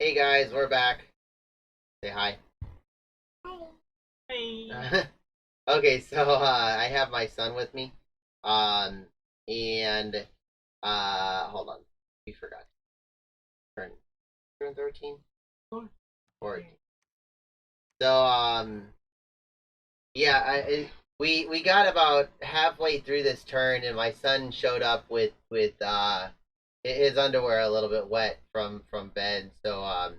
Hey guys, we're back. Say hi. Hey. Okay, so I have my son with me. Um and hold on. We forgot. Turn turn 13? 14. So yeah, we got about halfway through this turn and my son showed up with his underwear a little bit wet from bed. So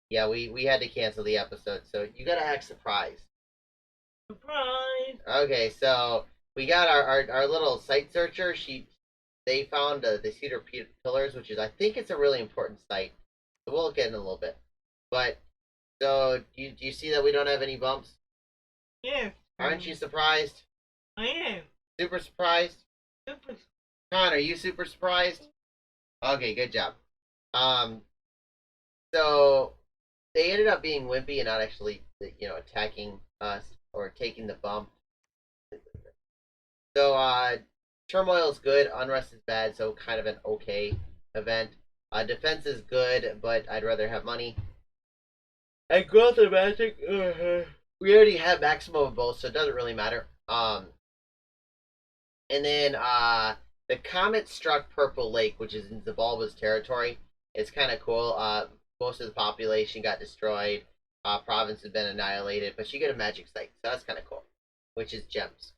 yeah, we had to cancel the episode. So you got to act surprised. Surprise! Okay, so we got our little site searcher. They found the Cedar Pillars, which is I think it's a really important site. So we'll look at it in a little bit. But so do you see that we don't have any bumps? Yes. Aren't you surprised? I am. Super surprised? Super. Con, are you super surprised? Okay, good job. Um, so they ended up being wimpy and not actually attacking us or taking the bump. So turmoil is good, unrest is bad, so kind of an okay event. Defense is good, but I'd rather have money. And growth and magic, we already have maximum of both, so it doesn't really matter. And then the comet struck Purple Lake, which is in Zabalba's territory. It's kind of cool. Most of the population got destroyed. Province has been annihilated, but you get a magic site, so that's kind of cool, which is gems.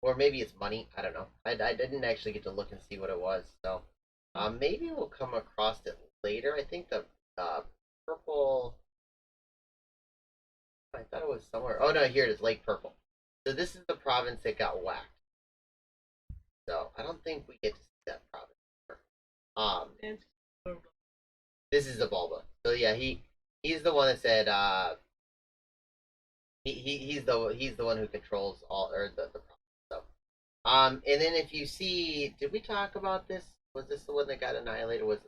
Or maybe it's money. I don't know. I didn't actually get to look and see what it was. So maybe we'll come across it later. I think the purple. I thought it was somewhere. Oh no, here it is, Lake Purple. So this is the province that got whacked. So I don't think we get to see that province. Um, this is the Bulba. So yeah, he's the one that said he's the one who controls all or the province. So and then if you see, did we talk about this? Was this the one that got annihilated? Was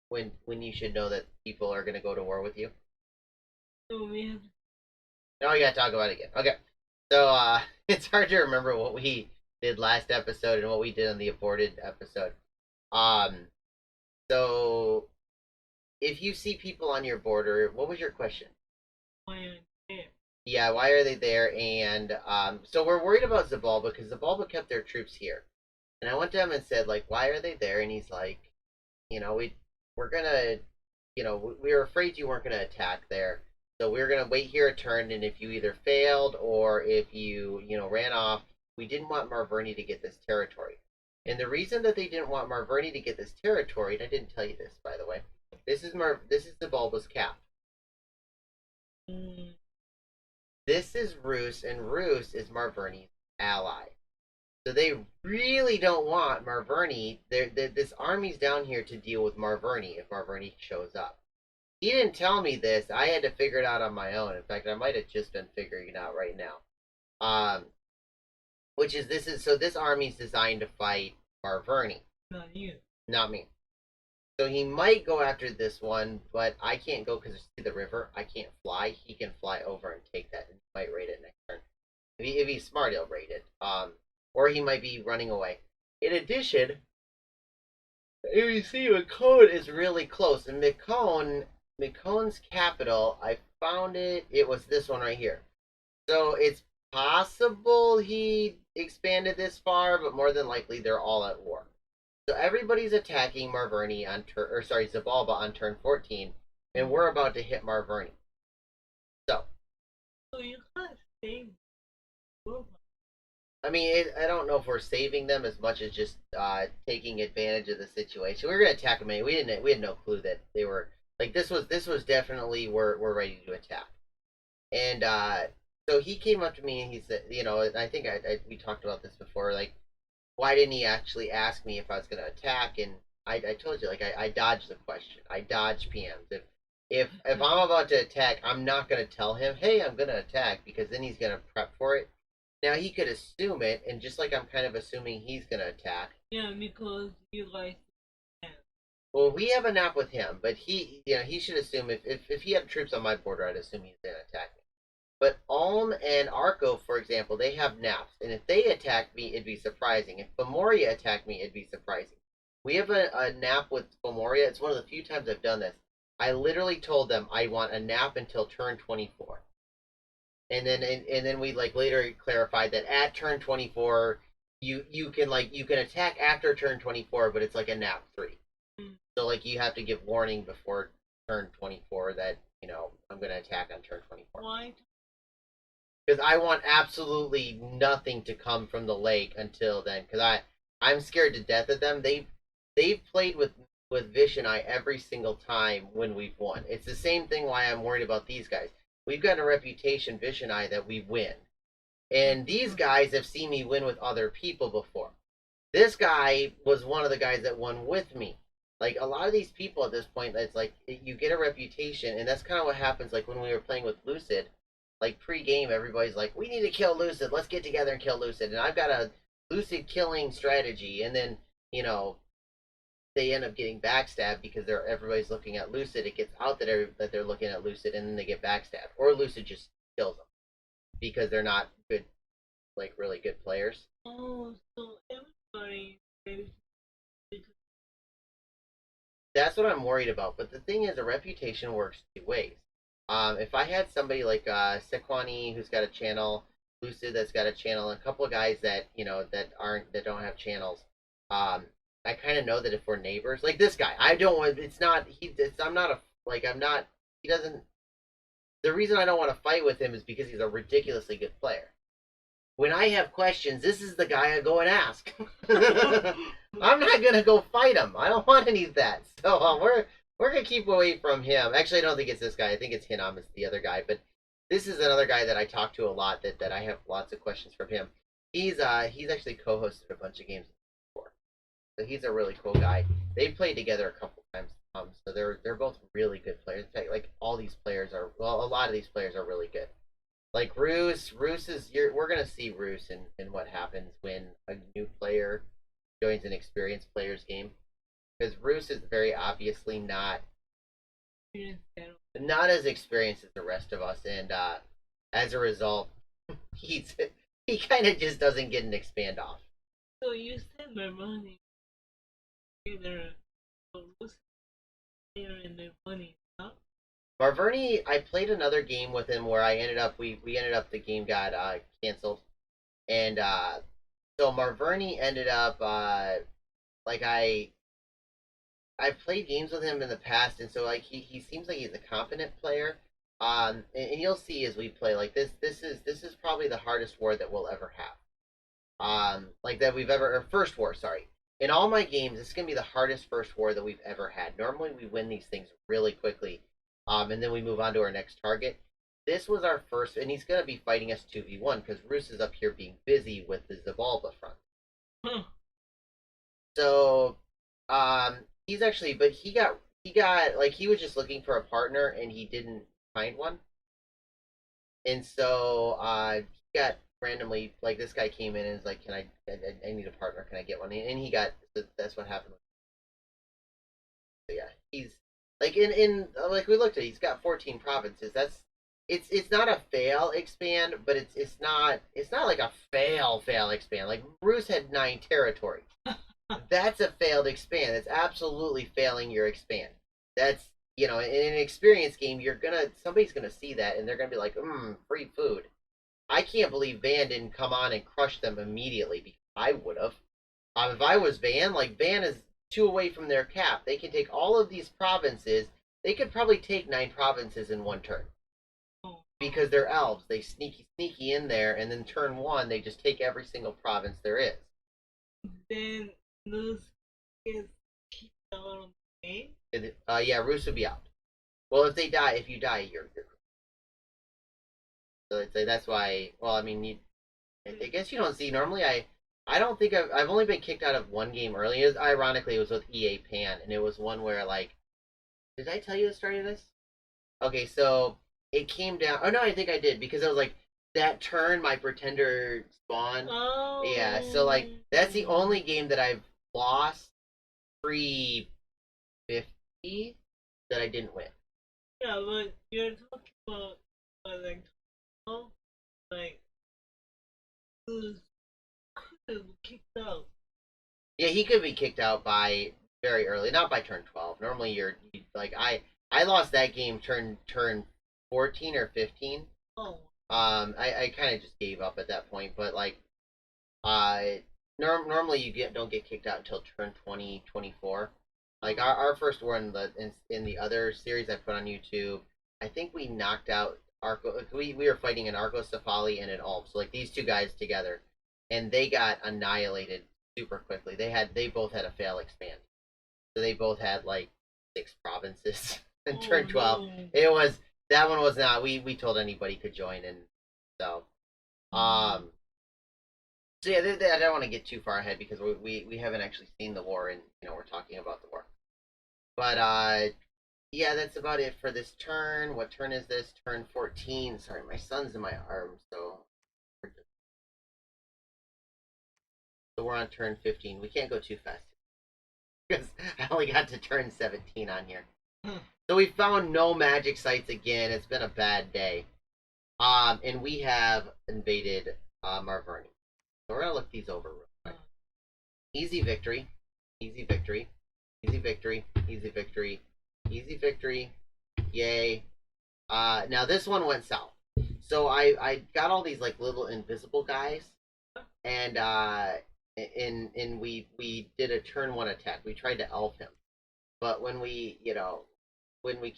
when you should know that people are going to go to war with you? So we have. No, you got to talk about it again. Okay, so it's hard to remember what we did last episode and what we did on the aborted episode. Um, so if you see people on your border, what was your question? Why are there? Yeah, why are they there? And so we're worried about Zabalba because Zabalba kept their troops here. And I went to him and said, like, why are they there? And he's like, we're gonna, we were afraid you weren't gonna attack there, so we were gonna wait here a turn. And if you either failed or if you ran off, we didn't want Marverni to get this territory. And the reason that they didn't want Marverni to get this territory, and I didn't tell you this by the way, this is the Bulba's cap. Mm. This is Roos, and Roos is Marverni's ally. So they really don't want Marverni. This army's down here to deal with Marverni if Marverni shows up. He didn't tell me this. I had to figure it out on my own. In fact, I might have just been figuring it out right now. Which is this army's designed to fight Marverni, Not you. not me. So he might go after this one, but I can't go because it's the river. I can't fly. He can fly over and take that, and he might raid it next turn. If he's smart, he'll raid it. Or he might be running away. In addition, if you see, McCone is really close, and McCone's capital, I found it. It was this one right here. So it's possible he expanded this far, but more than likely they're all at war. So everybody's attacking Marverni on Zabalba on turn 14, and we're about to hit Marverni. So you can't save. I mean, I don't know if we're saving them as much as just taking advantage of the situation. We were gonna attack them. We had no clue that they were like this was definitely we're ready to attack. And so he came up to me and he said, I think we talked about this before. Like, why didn't he actually ask me if I was gonna attack? And I told you, like, I dodged the question. I dodged PMs. If I'm about to attack, I'm not gonna tell him, hey, I'm gonna attack, because then he's gonna prep for it. Now he could assume it, and just like I'm kind of assuming he's gonna attack. Yeah, because you like. Well, we have a nap with him, but he should assume if he had troops on my border, I'd assume he's gonna attack me. But Ulm and Arco, for example, they have naps, and if they attack me, it'd be surprising. If Fomoria attacked me, it'd be surprising. We have a nap with Fomoria. It's one of the few times I've done this. I literally told them I want a nap until turn 24. And then we like later clarified that at turn 24 you can attack after turn 24, but it's like a nap 3. Mm. So like you have to give warning before turn 24 that I'm going to attack on turn 24. Why? Because I want absolutely nothing to come from the lake until then. Because I'm scared to death of them. They've played with Vish and I every single time when we've won. It's the same thing why I'm worried about these guys. We've got a reputation, Vish and I, that we win. And these guys have seen me win with other people before. This guy was one of the guys that won with me. Like a lot of these people at this point, it's like you get a reputation, and that's kind of what happens. Like when we were playing with Lucid, like pre-game, everybody's like, "We need to kill Lucid. Let's get together and kill Lucid." And I've got a Lucid killing strategy, and then you know they end up getting backstabbed because everybody's looking at Lucid. It gets out that they're looking at Lucid, and then they get backstabbed, or Lucid just kills them because they're not good, like really good players. Oh, so everybody is That's what I'm worried about. But the thing is, a reputation works 2 ways. If I had somebody like Sequani who's got a channel, Lucid that's got a channel, and a couple of guys that that don't have channels, I kind of know that if we're neighbors, like this guy, I don't want. It's not he. I'm not a like. I'm not. He doesn't. The reason I don't want to fight with him is because he's a ridiculously good player. When I have questions, this is the guy I go and ask. I'm not gonna go fight him. I don't want any of that. So we're gonna keep away from him. Actually, I don't think it's this guy. I think it's Hinam is the other guy. But this is another guy that I talk to a lot. That I have lots of questions from him. He's actually co-hosted a bunch of games before, so he's a really cool guy. They've played together a couple times. So they're both really good players. In fact, like all these players are. Well, a lot of these players are really good. Like Roos is we're gonna see Roos in what happens when a new player joins an experienced player's game, because Roos is very obviously not as experienced as the rest of us, and as a result, he's he kind of just doesn't get an expand off. So you said my money either lose in their money, huh? Marverni, I played another game with him where we ended up the game got canceled, and so Marverni ended up like I've played games with him in the past, and so like he seems like he's a competent player. And you'll see as we play like this is probably the hardest war that we'll ever have. Like that we've ever or first war, sorry. In all my games, this is gonna be the hardest first war that we've ever had. Normally we win these things really quickly, and then we move on to our next target. This was our first, and he's gonna be fighting us 2v1 because Roos is up here being busy with the Zabalba front. Huh. So, he's actually, but he got like he was just looking for a partner and he didn't find one, and so he got randomly like this guy came in and was like, "Can I need a partner? Can I get one?" And he got. So that's what happened. So yeah, he's like in like we looked at, he's got 14 provinces. It's not a fail expand, but it's not like a fail expand. Like Bruce had 9 territories. That's a failed expand. It's absolutely failing your expand. That's in an experience game, somebody's gonna see that and they're gonna be like, free food. I can't believe Van didn't come on and crush them immediately because I would have. If I was Van, like Van is 2 away from their cap. They can take all of these provinces. They could probably take 9 provinces in one turn Oh, because they're elves. They sneaky in there, and then turn 1, they just take every single province there is. then lose is kicked out of the game. Yeah, Roos would be out. Well, if you die, you're. So I'd say that's why. Well, I mean, I guess you don't see. Normally, I don't think I've only been kicked out of one game early. Ironically, it was with EA Pan, and it was one where like, did I tell you the story of this? Okay, so it came down. Oh no, I think I did because it was like that turn my pretender spawned. Oh. Yeah, so like that's the only game that I've lost pre 50 that I didn't win. Yeah, but you're talking about like, oh, like who's could have kicked out. Yeah, he could be kicked out by very early, not by turn 12. Normally, like I lost that game turn 14 or 15. Oh. I kind of just gave up at that point, but like uh normally you don't get kicked out until turn 20 24. Like our first war in the other series I put on YouTube, I think we knocked out Arco. We were fighting an Arco Cephali and an Ulm, so like these two guys together, and they got annihilated super quickly. They both had a fail expand, so they both had like 6 provinces in Oh turn 12. no. It was that one was not. We told anybody could join, and so Mm. um so yeah, I don't want to get too far ahead because we haven't actually seen the war, and we're talking about the war. But yeah, that's about it for this turn. What turn is this? Turn 14. Sorry, my son's in my arm, so we're on turn 15. We can't go too fast because I only got to turn 17 on here. So we found no magic sites again. It's been a bad day. And we have invaded Marverni. So we're gonna look these over real quick. Easy victory, easy victory, easy victory, easy victory, easy victory. Yay! Now this one went south. So I got all these like little invisible guys, and we did a turn one attack. We tried to elf him, but when we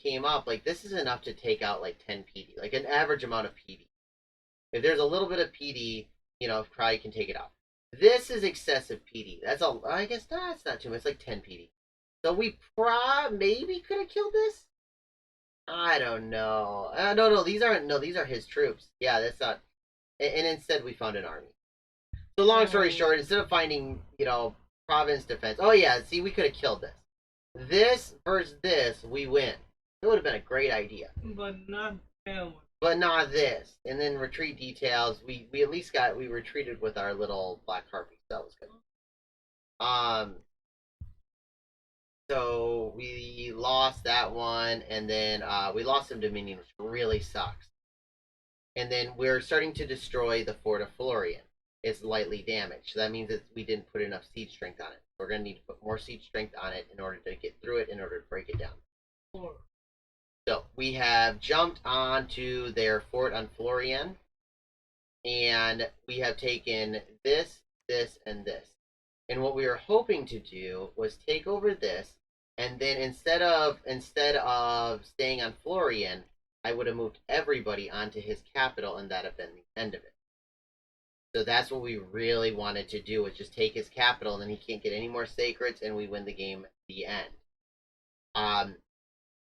came up, like this is enough to take out like 10 PD, like an average amount of PD. If there's a little bit of PD, Cry can take it out. This is excessive PD. I guess that's not too much. It's like 10 PD. So we maybe could have killed this. I don't know. No, these are his troops. Yeah, that's not. And instead, we found an army. So long story short, instead of finding province defense, oh yeah, see, we could have killed this. This versus this, we win. It would have been a great idea, But not that one. but not this. And then retreat details. We at least we retreated with our little black harpies. That was good. Um, so we lost that one, and then we lost some Dominion, which really sucks. And then we're starting to destroy the Fort of Florian. It's lightly damaged, so that means that we didn't put enough siege strength on it. We're going to need to put more siege strength on it in order to get through it, in order to break it down. Four. So we have jumped onto their fort on Florian, and we have taken this, this, and this. And what we were hoping to do was take over this, and then instead of staying on Florian, I would have moved everybody onto his capital, and that'd have been the end of it. So that's what we really wanted to do, was just take his capital, and then he can't get any more sacreds, and we win the game at the end.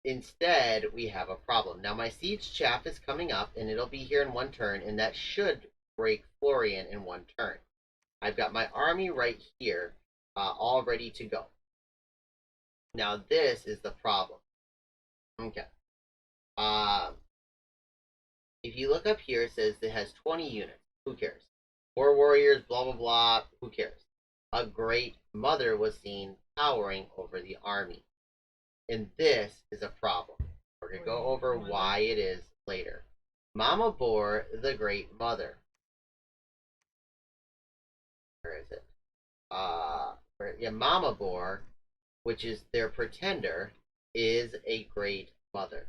Instead, we have a problem. Now, my siege chaff is coming up, and it'll be here in one turn, and that should break Florian in one turn. I've got my army right here, all ready to go. Now, this is the problem. Okay. If you look up here, it says it has 20 units. Who cares? 4 warriors, blah, blah, blah. Who cares? A great mother was seen towering over the army. And this is a problem. We're going to go over why it is later. Mama bore the great mother. Where is it? Mama bore, which is their pretender, is a great mother.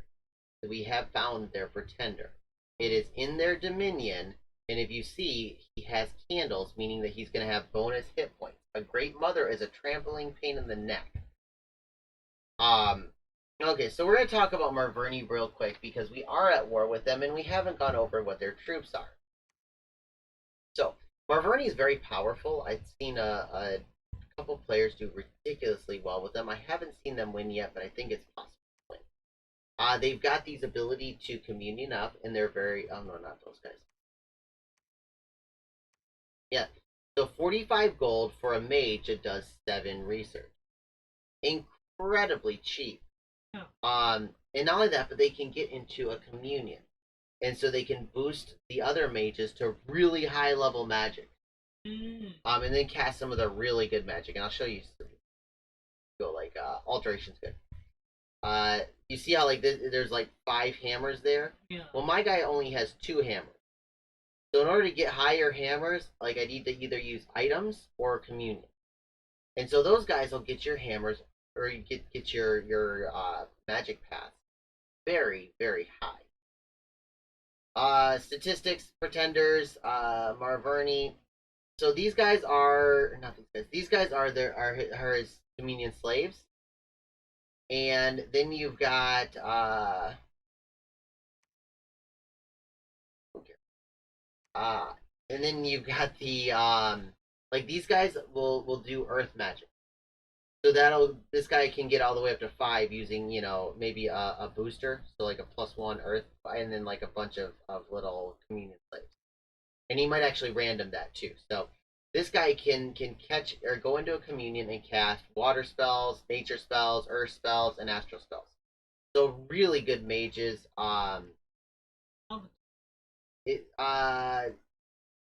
We have found their pretender. It is in their dominion, and if you see, he has candles, meaning that he's going to have bonus hit points. A great mother is a trampling pain in the neck. Okay, so we're going to talk about Marverni real quick because we are at war with them, and we haven't gone over what their troops are. So, Marverni is very powerful. I've seen a couple players do ridiculously well with them. I haven't seen them win yet, but I think it's possible to win. They've got these ability to communion up, and they're very... Oh, no, not those guys. Yeah, so 45 gold for a mage that does 7 research. Incredibly cheap. Yeah. And not only that, but they can get into a communion. And so they can boost the other mages to really high level magic. And then cast some of the really good magic. And I'll show you some. Go like alteration's good. You see how like there's like 5 hammers there? Yeah. Well, my guy only has 2 hammers. So in order to get higher hammers, like I need to either use items or communion. And so those guys will get your hammers, or you get your magic path very, very high. Statistics, Pretenders, Marverni. So these guys are not these guys. These guys are his Dominion slaves, and then you've got okay, uh, and then you've got the like these guys will do Earth magic. So that'll this guy can get all the way up to 5 using maybe a booster, so like a +1 Earth, and then like a bunch of little communion slaves, and he might actually random that too. So this guy can catch or go into a communion and cast water spells, nature spells, earth spells, and astral spells. So really good mages. It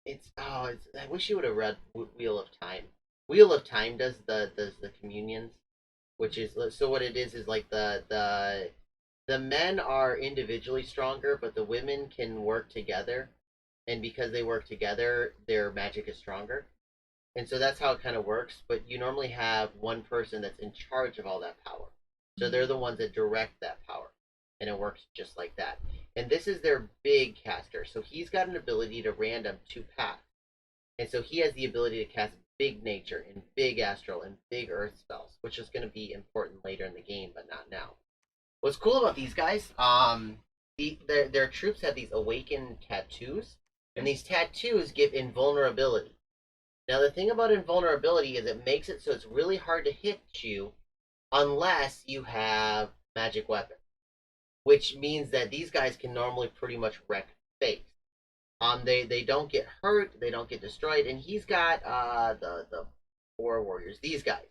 it's I wish you would have read Wheel of Time. Wheel of Time does the communions, which is so what it is like the men are individually stronger, but the women can work together, and because they work together, their magic is stronger. And so that's how it kind of works. But you normally have one person that's in charge of all that power. So they're the ones that direct that power. And it works just like that. And this is their big caster. So he's got an ability to random 2 paths. And so he has the ability to cast big nature and big astral and big earth spells, which is going to be important later in the game, but not now. What's cool about these guys, their troops have these awakened tattoos. And these tattoos give invulnerability. Now, the thing about invulnerability is it makes it so it's really hard to hit you unless you have magic weapon, which means that these guys can normally pretty much wreck face. They don't get hurt, they don't get destroyed, and he's got the 4 warriors, these guys.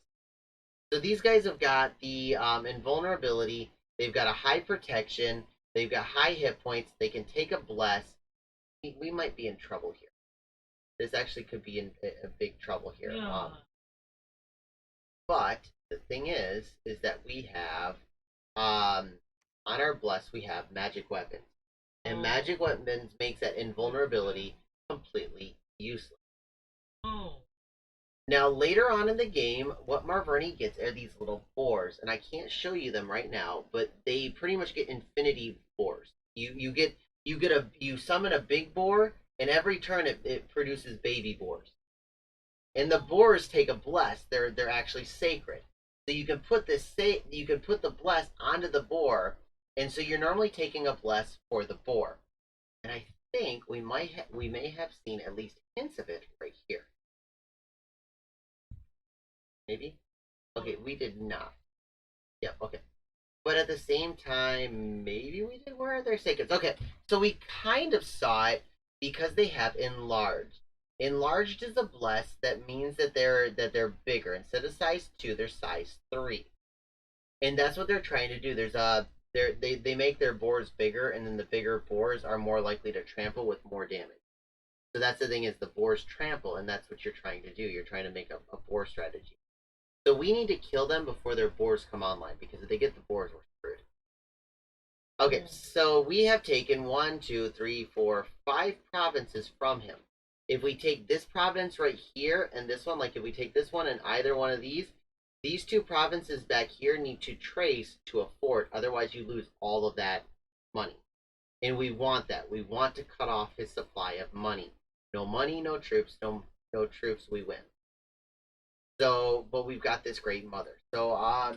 So these guys have got the invulnerability. They've got a high protection. They've got high hit points. They can take a bless. We might be in trouble here. This actually could be in a big trouble here. Yeah. But the thing is that we have on our bless we have magic weapons, and magic weapons makes that invulnerability completely useless. Oh. Now later on in the game, what Marverni gets are these little boars, and I can't show you them right now, but they pretty much get infinity boars. You summon a big boar, and every turn it produces baby boars. And the boars take a bless. They're actually sacred. So you can put the bless onto the boar, and so you're normally taking a bless for the boar. And I think we may have seen at least hints of it right here. Maybe? Okay, we did not. Yep, okay. But at the same time, maybe we did. Where are their sacreds? Okay, so we kind of saw it because they have enlarged. Enlarged is a bless that means that they're bigger. Instead of size 2, they're size 3. And that's what they're trying to do. They make their boars bigger, and then the bigger boars are more likely to trample with more damage. So that's the thing, is the boars trample, and that's what you're trying to do. You're trying to make a boar strategy. So we need to kill them before their boars come online, because if they get the boars, we're screwed. Okay, so we have taken 1, 2, 3, 4, 5 provinces from him. If we take this province right here and this one, like if we take this one and either one of these 2 provinces back here need to trace to a fort, otherwise you lose all of that money. And we want that. We want to cut off his supply of money. No money, no troops, no troops, we win. So, but we've got this great mother. So, I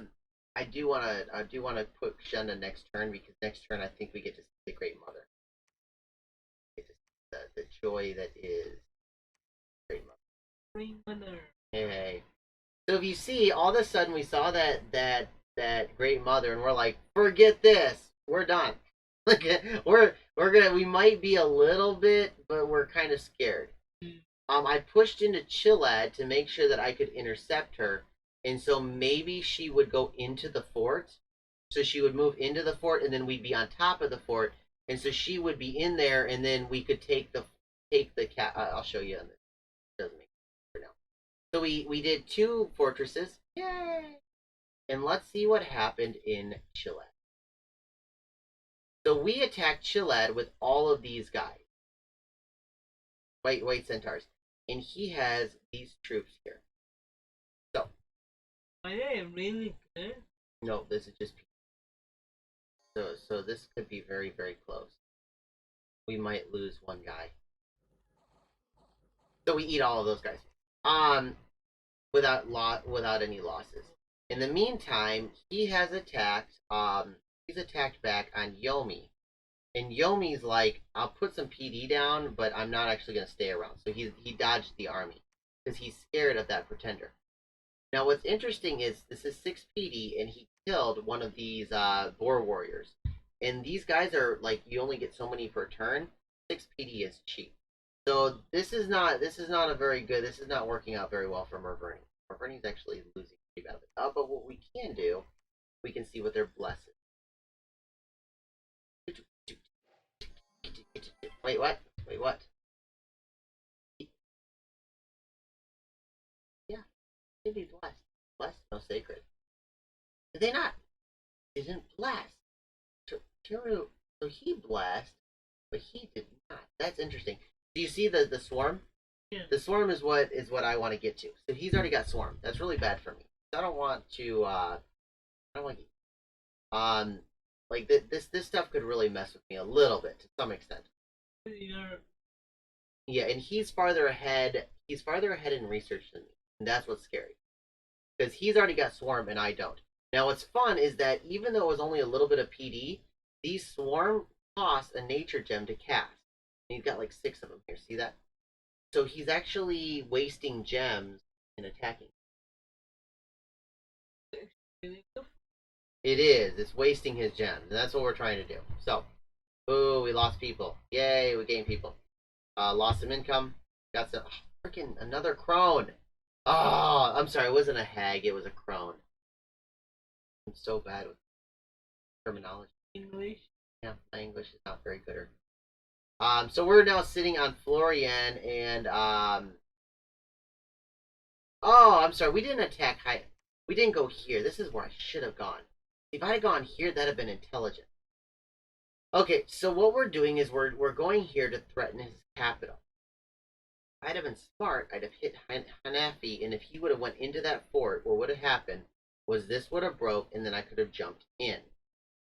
do wanna put Shenda next turn, because next turn I think we get to see the great mother. Get to see the joy that is great mother. Great mother. Hey. So if you see, all of a sudden we saw that great mother, and we're like, forget this, we're done. Like we might be a little bit, but we're kind of scared. I pushed into Chilad to make sure that I could intercept her, and so maybe she would go into the fort. So she would move into the fort, and then we'd be on top of the fort, and so she would be in there, and then we could take the cat. I'll show you on this. Doesn't make sense for now. So we did 2 fortresses. Yay! And let's see what happened in Chilad. So we attacked Chilad with all of these guys. White centaurs. And he has these troops here. So. Are they really good? No, this is just. So this could be very, very close. We might lose one guy. So we eat all of those guys. Um, without any losses. In the meantime, he has attacked. He's attacked back on Yomi, and Yomi's like, I'll put some PD down, but I'm not actually gonna stay around. So he dodged the army because he's scared of that pretender. Now, what's interesting is this is 6 PD, and he killed one of these boar warriors. And these guys are like, you only get so many per turn. 6 PD is cheap. So this is not a very good. This is not working out very well for Merverni. Merverni's actually losing pretty badly. But what we can do, we can see what their bless is. Wait, what? Wait, what? Yeah, they'd be blessed. Blessed, no sacred. Did they not? They didn't bless. Kiru, so he blessed, but he did not. That's interesting. Do you see the swarm? Yeah. The swarm is what I want to get to. So he's already got swarm. That's really bad for me. I don't want to. I don't want to. Like this stuff could really mess with me a little bit to some extent. Yeah, and he's farther ahead. He's farther ahead in research than me, and that's what's scary because he's already got swarm and I don't. Now, what's fun is that even though it was only a little bit of PD, these swarm cost a nature gem to cast. And he's got like 6 of them here. See that? So he's actually wasting gems in attacking. It is. It's wasting his gems, and that's what we're trying to do. So, ooh, we lost people. Yay, we gained people. Lost some income. Got some. Oh, freaking another crone. Oh, I'm sorry. It wasn't a hag. It was a crone. I'm so bad with terminology. English. Yeah, my English is not very good. So we're now sitting on Florian, and oh, I'm sorry. We didn't attack high. We didn't go here. This is where I should have gone. If I had gone here, that'd have been intelligent. Okay, so what we're doing is we're going here to threaten his capital. If I'd have been smart, I'd have hit Hanafi, and if he would have went into that fort, what would have happened was this would have broke, and then I could have jumped in.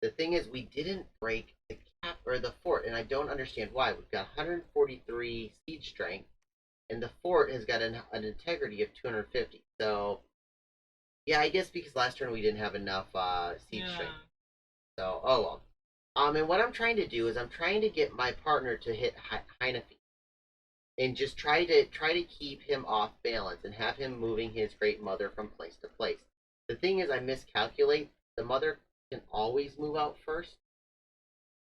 The thing is, we didn't break the cap or the fort, and I don't understand why. We've got 143 siege strength, and the fort has got an integrity of 250. So, yeah, I guess because last turn we didn't have enough siege strength. So, oh well. And what I'm trying to do is I'm trying to get my partner to hit Heinafee, and just try to keep him off balance and have him moving his great mother from place to place. The thing is, I miscalculate. The mother can always move out first,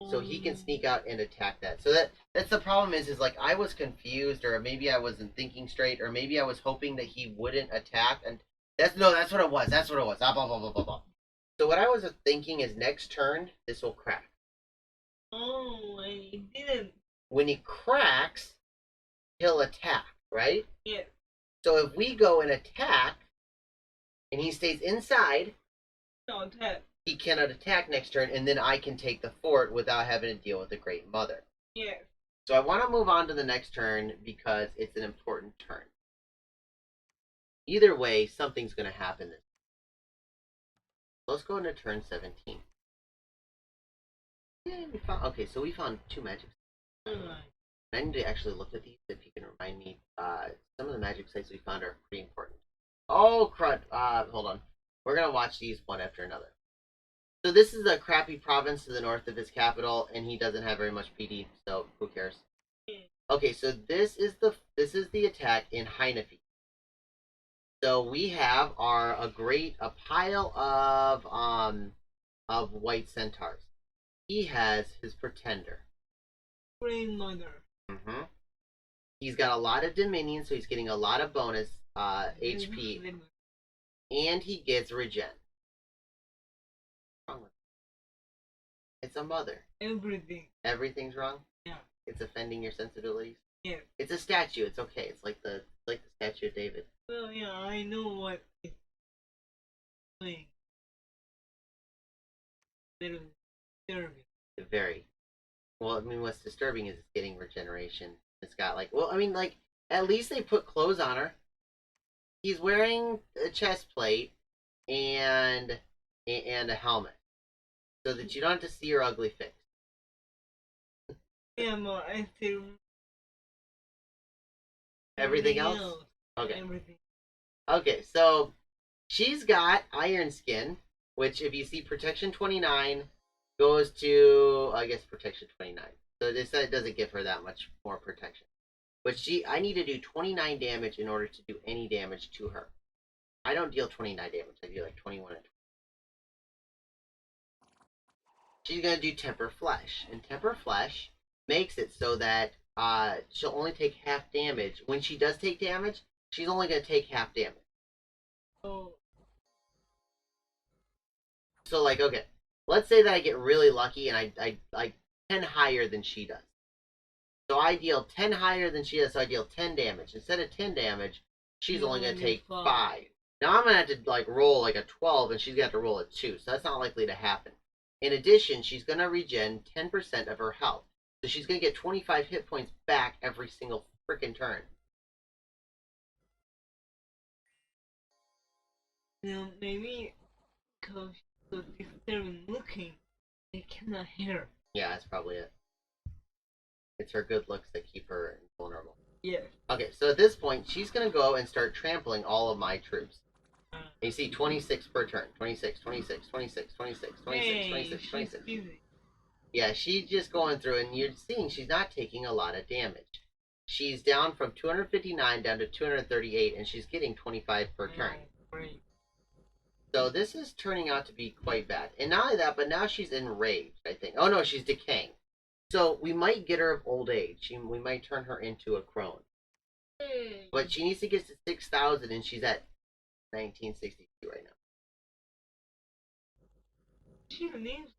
so he can sneak out and attack that. So that's the problem is like I was confused, or maybe I wasn't thinking straight, or maybe I was hoping that he wouldn't attack. And that's what it was. That's what it was. Blah blah blah blah blah. So what I was thinking is next turn this will crack. Oh, I didn't. When he cracks, he'll attack, right? Yeah. So if we go and attack, and he stays inside, No attack. he cannot attack next turn, and then I can take the fort without having to deal with the Great Mother. Yeah. So I want to move on to the next turn because it's an important turn. Either way, something's going to happen. Let's go into turn 17. Yeah, okay, so we found 2 magic. I need to actually look at these if you can remind me. Some of the magic sites we found are pretty important. Oh, crud. Hold on. We're going to watch these one after another. So this is a crappy province to the north of his capital, and he doesn't have very much PD, so who cares? Okay, so this is the attack in Heinafee. So we have a pile of white centaurs. He has his pretender. Grandmother. Mm-hmm. He's got a lot of dominion, so he's getting a lot of bonus HP, and he gets regen. What's wrong with it? It's a mother. Everything. Everything's wrong. Yeah. It's offending your sensibilities. Yeah. It's a statue. It's okay. It's like the statue of David. Well, yeah, I know what it's doing. Little disturbing. Very. Well, I mean, what's disturbing is it's getting regeneration. It's got like, well, I mean, like at least they put clothes on her. He's wearing a chest plate and a helmet. so that you don't have to see her ugly face. Yeah, no, I see Everything else? Okay. Everything. Okay, so she's got Iron Skin, which if you see Protection 29 goes to, I guess, Protection 29. So this doesn't give her that much more protection. But I need to do 29 damage in order to do any damage to her. I don't deal 29 damage. I deal like 21 and 20. She's gonna do Temper Flesh, and Temper Flesh makes it so that she'll only take half damage. When she does take damage, she's only gonna take half damage. Oh. So like, okay, let's say that I get really lucky and I 10 higher than she does. So I deal 10 higher than she does, so I deal 10 damage. Instead of 10 damage, she's only gonna take 5. Now I'm gonna have to like roll like a 12 and she's gonna have to roll a 2, so that's not likely to happen. In addition, she's gonna regen 10% of her health. So she's gonna get 25 hit points back every single freaking turn. Now maybe because she's so disturbing looking, they cannot hit her. Yeah, that's probably it. It's her good looks that keep her vulnerable. Yeah. Okay, so at this point, she's gonna go and start trampling all of my troops. You see 26 per turn. 26, 26, 26, 26, 26, 26, 26. Yeah, she's just going through, and you're seeing she's not taking a lot of damage. She's down from 259 down to 238, and she's getting 25 per turn. Right. So this is turning out to be quite bad. And not only that, but now she's enraged, I think. Oh no, she's decaying. So we might get her of old age. We might turn her into a crone. But she needs to get to 6,000, and she's at 1962 right now. She needs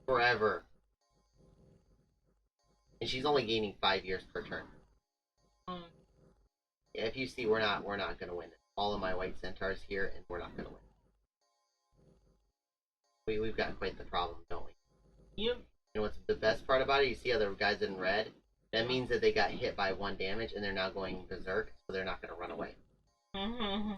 Forever. And she's only gaining 5 years per turn. Yeah, if you see, we're not gonna win. All of my white centaurs here, and we're not gonna win. We've got quite the problem, don't we? Yep. You know what's the best part about it? You see how the guys in red? That means that they got hit by 1 damage, and they're now going berserk, so they're not gonna run away. Yeah.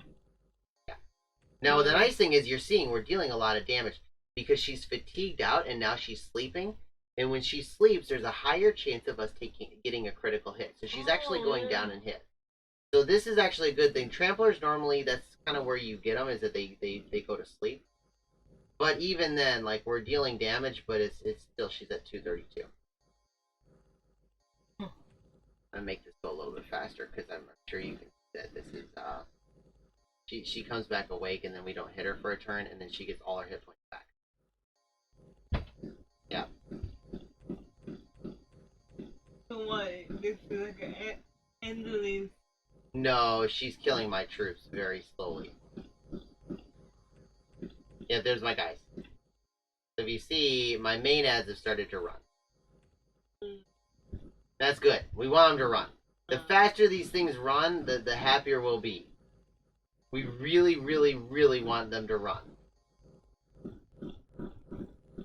Now the nice thing is, you're seeing we're dealing a lot of damage because she's fatigued out, and now she's sleeping. And when she sleeps, there's a higher chance of us getting a critical hit. So she's actually going down and hit. So this is actually a good thing. Tramplers normally, that's kind of where you get them, is that they go to sleep. But even then, like, we're dealing damage, but it's still, she's at 232. I'm gonna make this go a little bit faster because I'm sure you can see that this is she comes back awake, and then we don't hit her for a turn, and then she gets all her hit points back. Yeah. So what? This is like an endless. No, she's killing my troops very slowly. Yeah, there's my guys. So if you see, my main ads have started to run. That's good. We want them to run. The faster these things run, the happier we'll be. We really, really, really want them to run.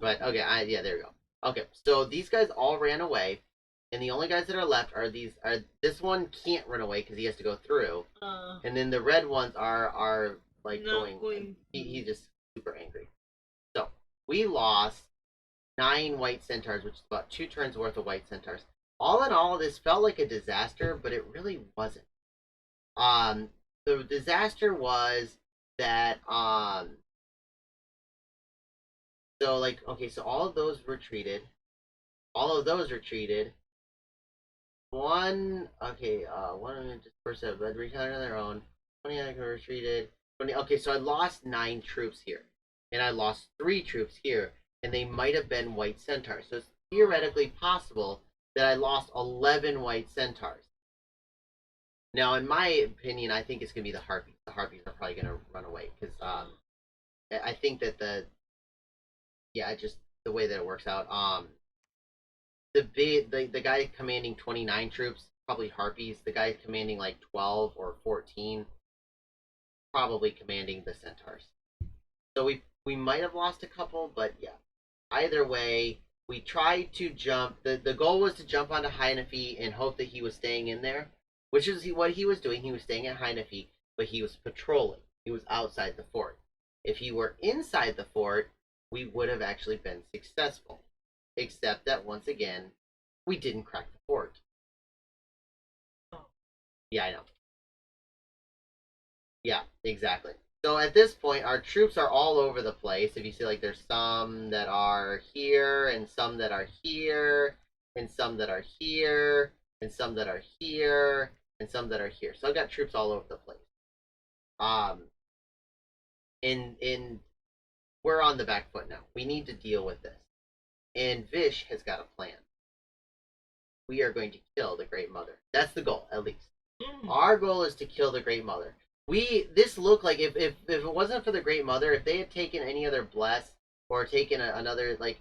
But, okay, yeah, there we go. Okay, so these guys all ran away, and the only guys that are left are this one can't run away because he has to go through. And then the red ones are like going. He's just super angry. So we lost 9 white centaurs, which is about 2 turns worth of white centaurs. All in all, this felt like a disaster, but it really wasn't. The disaster was that so like, okay, so all of those retreated. All of those retreated. One just first set of red retreated on their own. 20 retreated. 20, okay, so I lost 9 troops here. And I lost 3 troops here. And they might have been white centaurs. So it's theoretically possible that I lost 11 white centaurs. Now, in my opinion, I think it's going to be the harpies. The harpies are probably going to run away. Because I think that just the way that it works out. The guy commanding 29 troops, probably harpies. The guy commanding like 12 or 14, probably commanding the centaurs. So we might have lost a couple, but yeah. Either way, we tried to jump. The goal was to jump onto Heinefee and hope that he was staying in there, which is what he was doing. He was staying at Heinefee, but he was patrolling. He was outside the fort. If he were inside the fort, we would have actually been successful. Except that once again, we didn't crack the fort. Oh. Yeah, I know. Yeah, exactly. So at this point, our troops are all over the place. If you see, like, there's some that are here, and some that are here, and some that are here, and some that are here, and some that are here. So I've got troops all over the place. Um, in we're on the back foot now. We need to deal with this. And Vish has got a plan. We are going to kill the Great Mother. That's the goal, at least. Our goal is to kill the Great Mother. This looked like if it wasn't for the Great Mother, if they had taken any other bless or taken another, like,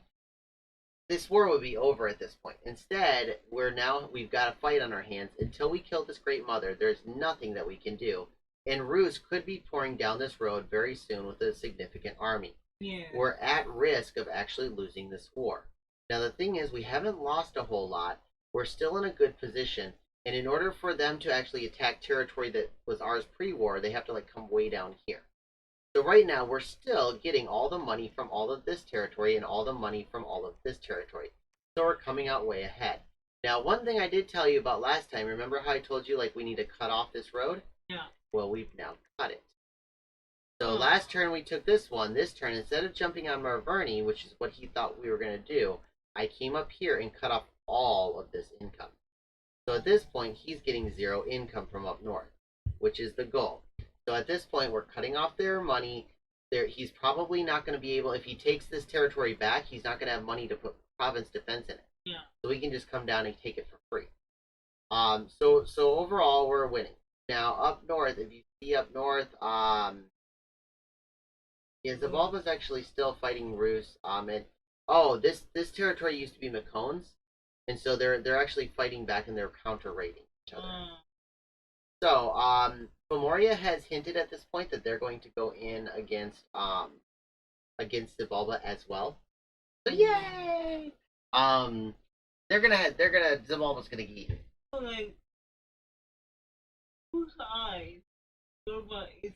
this war would be over at this point. Instead, we've got a fight on our hands. Until we kill this Great Mother, there's nothing that we can do. And Rus could be pouring down this road very soon with a significant army. Yeah. We're at risk of actually losing this war. Now the thing is, we haven't lost a whole lot. We're still in a good position, and in order for them to actually attack territory that was ours pre-war, they have to like come way down here. So right now we're still getting all the money from all of this territory and all the money from all of this territory. So we're coming out way ahead. Now one thing I did tell you about last time, remember how I told you like we need to cut off this road? Yeah. Well, we've now cut it. So last turn we took this one. This turn, instead of jumping on Marverni, which is what he thought we were going to do, I came up here and cut off all of this income. So at this point, he's getting 0 income from up north, which is the goal. So at this point, we're cutting off their money. He's probably not going to be able, if he takes this territory back, he's not going to have money to put province defense in it. Yeah. So we can just come down and take it for free. So overall, we're winning. Now up north, if you see up north, yeah, Zabalba's actually still fighting Rus. This territory used to be Macone's, and so they're actually fighting back and they're counter raiding each other. So Femoria has hinted at this point that they're going to go in against Zabalba as well. So yay! Zabalba's gonna get eaten. So like, whose eyes? Yoruba is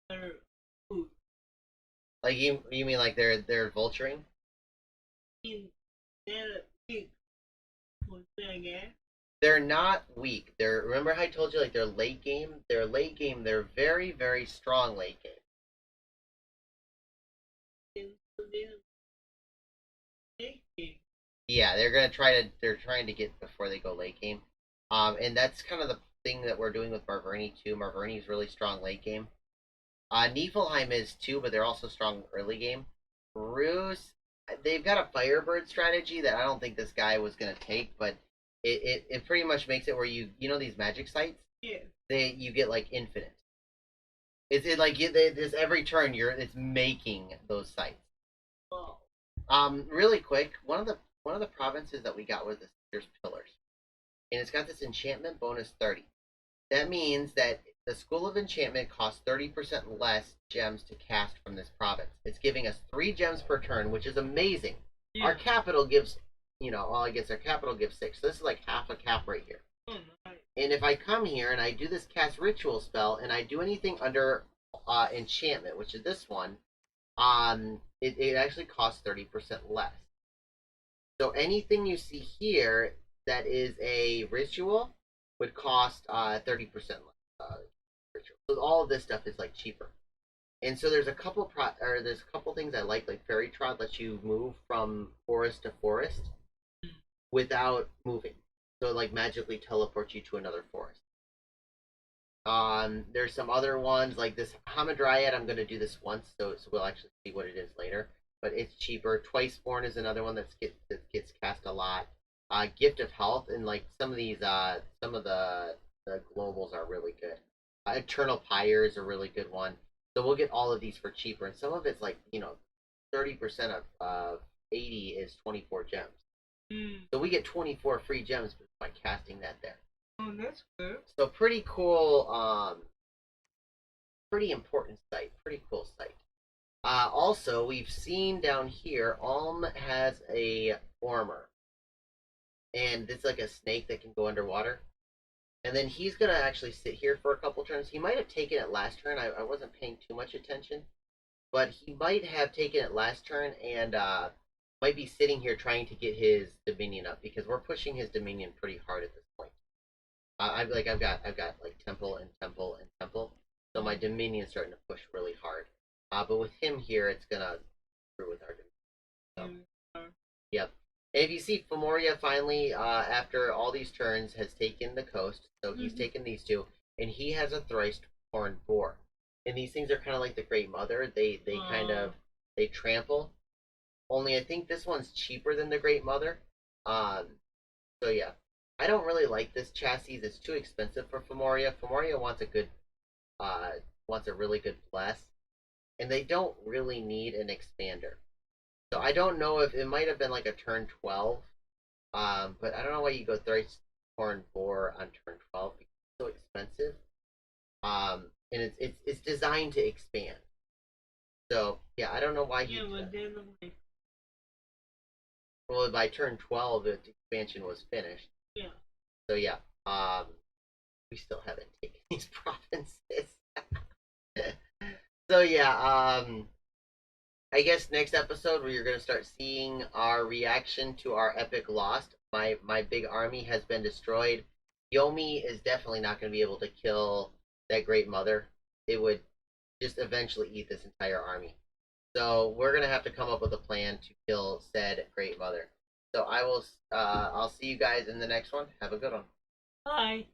their food. Like you mean like they're vulturing? In their big. What's that again? They're not weak. Remember how I told you like they're late game? They're late game. They're very, very strong late game. Yeah, they're trying to get before they go late game. And that's kind of the thing that we're doing with Marverni too. Marverni's really strong late game. Niflheim is too, but they're also strong early game. Rus, they've got a Firebird strategy that I don't think this guy was gonna take, but it pretty much makes it where you know these magic sites? Yeah. You get like infinite. It's like this every turn it's making those sites. Oh. Really quick, one of the provinces that we got was the Seer's Pillars, and it's got this enchantment bonus 30. That means that the School of Enchantment costs 30% less gems to cast from this province. It's giving us 3 gems per turn, which is amazing. Yeah. Our capital gives, I guess our capital gives 6. So this is like half a cap right here. Oh, nice. And if I come here and I do this cast ritual spell and I do anything under enchantment, which is this one, it actually costs 30% less. So anything you see here that is a ritual would cost 30% less. Ritual. So all of this stuff is like cheaper. And so there's a couple things I like Fairy Trot lets you move from forest to forest without moving. So it like magically teleports you to another forest. There's some other ones like this Hamadryad. I'm gonna do this once, so we'll actually see what it is later. But it's cheaper. Twiceborn is another one that gets cast a lot. Gift of Health, and like some of the globals are really good. Eternal Pyre is a really good one. So we'll get all of these for cheaper, and some of it's like 30% of 80 is 24 gems. So we get 24 free gems by casting that there. Oh, that's good. So pretty cool, pretty important site, pretty cool site. Also, we've seen down here, Alm has a former. And it's like a snake that can go underwater. And then he's going to actually sit here for a couple turns. He might have taken it last turn. I wasn't paying too much attention. but he might have taken it last turn and might be sitting here trying to get his Dominion up because we're pushing his Dominion pretty hard at this point. I've got like Temple and Temple and Temple, so my Dominion's starting to push really hard. But with him here, it's gonna screw with our Dominion. So, yep. And if you see, Femoria finally, after all these turns, has taken the coast. So he's taken these two, and he has a thrice horned boar. And these things are kind of like the Great Mother. They kind of they trample. Only I think this one's cheaper than the Great Mother. Um, so yeah, I don't really like this chassis. It's too expensive for Femoria. Femoria wants a good, uh, wants a really good bless, and they don't really need an expander. So I don't know if it might have been like a turn 12, but I don't know why you go thrice horn boar on turn 12 because it's so expensive. And it's designed to expand. So yeah, I don't know why he. Yeah, but they look like Well, by turn 12, the expansion was finished. yeah. So yeah, um, we still haven't taken these provinces. So yeah, I guess next episode where you're gonna start seeing our reaction to our epic loss. My big army has been destroyed. Yomi is definitely not gonna be able to kill that Great Mother. It would just eventually eat this entire army. So we're gonna have to come up with a plan to kill said Great Mother. So I'll see you guys in the next one. Have a good one. Bye.